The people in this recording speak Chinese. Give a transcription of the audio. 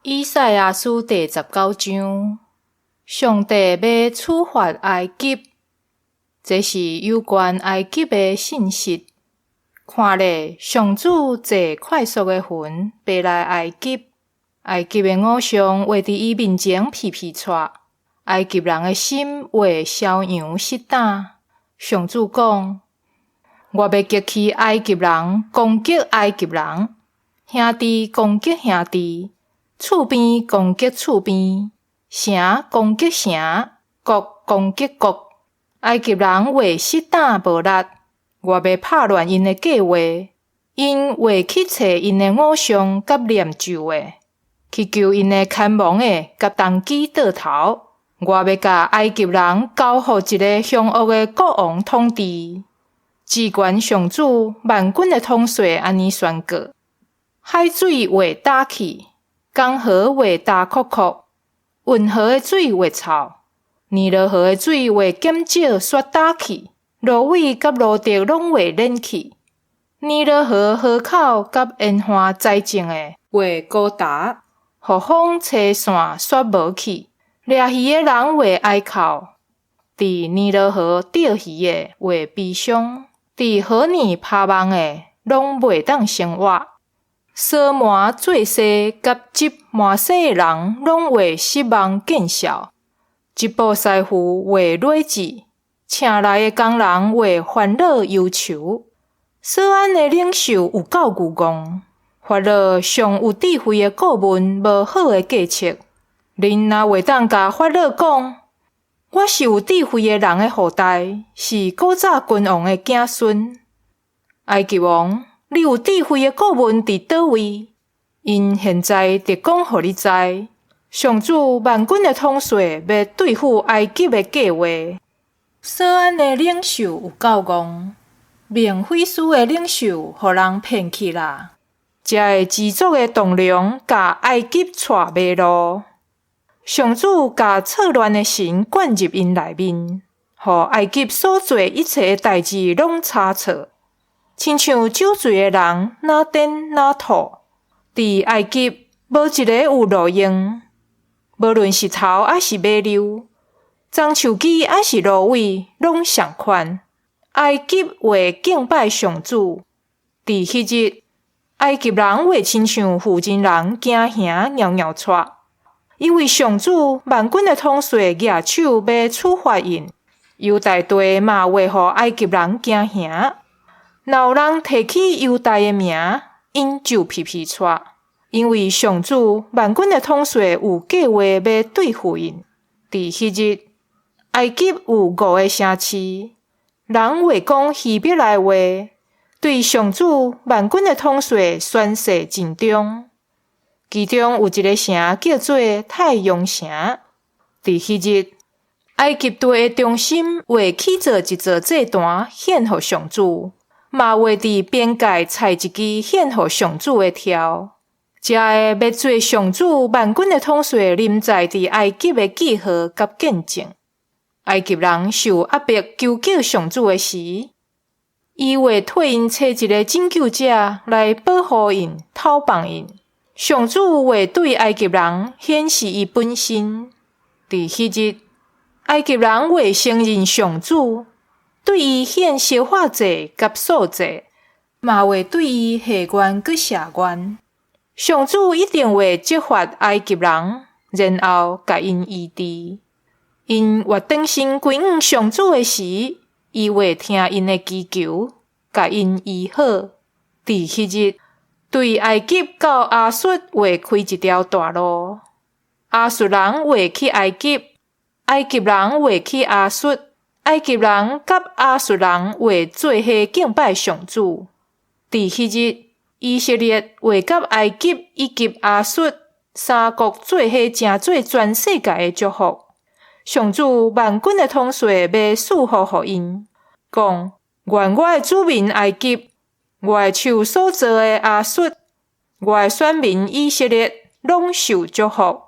以赛亚书第19章，上帝要处罚埃及，这是有关埃及的信息。看咧，上主坐快速的云爬来埃及，埃及的偶像画伫伊面前皮皮喘，埃及人的心画骄阳失胆。上主讲：我要激起埃及人攻击埃及人，兄弟攻击兄弟。厝边攻击厝边，城攻击城，国攻击国。埃及人为失胆无力，我要拍乱因的计划，因为去找因的偶像甲念咒的，去救因的看亡的甲当机倒头。我要甲埃及人交付一个凶恶的国王统治。至高上主万军的统帅安尼宣告：海水会打起。江河会大哭哭，运河的水会臭，尼罗河的水会减少雪打去，芦苇甲芦竹拢会冷去。尼罗河河口甲烟花栽种的会高达，互风吹散雪无去。掠鱼的人会哀哭，伫尼罗河钓鱼的会悲伤，伫河里拍网的拢袂当生活。扫满做西甲织满西的人拢会失望见笑，一部师傅会累志，请来的工人会烦恼忧愁。扫安的领袖有够牛戆，发恼上有智慧的顾问无好的计策。恁若袂当甲发恼讲，我是有智慧的人的后代，是古早君王的子孙。埃及王，你有智慧的顾问伫倒位？因现在得讲互你知，上主万军的统帅要对付埃及的计划。扫安的领袖有够戆，明菲斯的领袖互人骗去啦。这个知足的栋梁甲埃及带迷路，上主甲错乱的神灌入因内面，互埃及所做一切代志拢差错。亲像酒醉的人，哪颠哪吐。伫埃及，无一个有路用，无论是头还是马溜，棕树枝还是芦苇，拢相款。埃及会敬拜上主。伫迄日，埃及人会亲像负人人惊吓尿尿喘，因为上主万军的统帅举手要处罚因。犹大地嘛会互埃及人惊吓。若有人提起犹大的名，因就皮皮喘，因为上主万军的统帅有计划要对付因。伫迄日，埃及有5个城市，人会讲希伯来话，对上主万军的统帅宣誓尽忠。其中有一个城叫做太阳城。伫迄日，埃及地的中心会起造一座祭坛献予上主。嘛会伫边界踩一支献予上主的条，这个要做上主万军的统帅临在伫埃及的记号甲见证。埃及人受压迫求救上主的时，伊会替因找一个拯救者来保护因、讨帮因。上主会对埃及人显示伊本身。伫迄日，埃及人会承认上主。对伊献烧化祭甲素祭，嘛会对伊下愿佮下愿。上主一定会责罚埃及人，然后甲因医治。因越转身归向上主的时，伊会听因的祈求，甲因医好。伫迄日，对埃及到亚述会开一条大路。亚述人会去埃及，埃及人会去亚述。埃及人甲亚述人会做伙敬拜上主。伫迄日，以色列会甲埃及以及亚述三国做伙成做全世界的祝福。上主万军的统帅要赐福予因，讲：愿我的子民埃及，我的手所造的亚述，我的选民以色列，拢受祝福。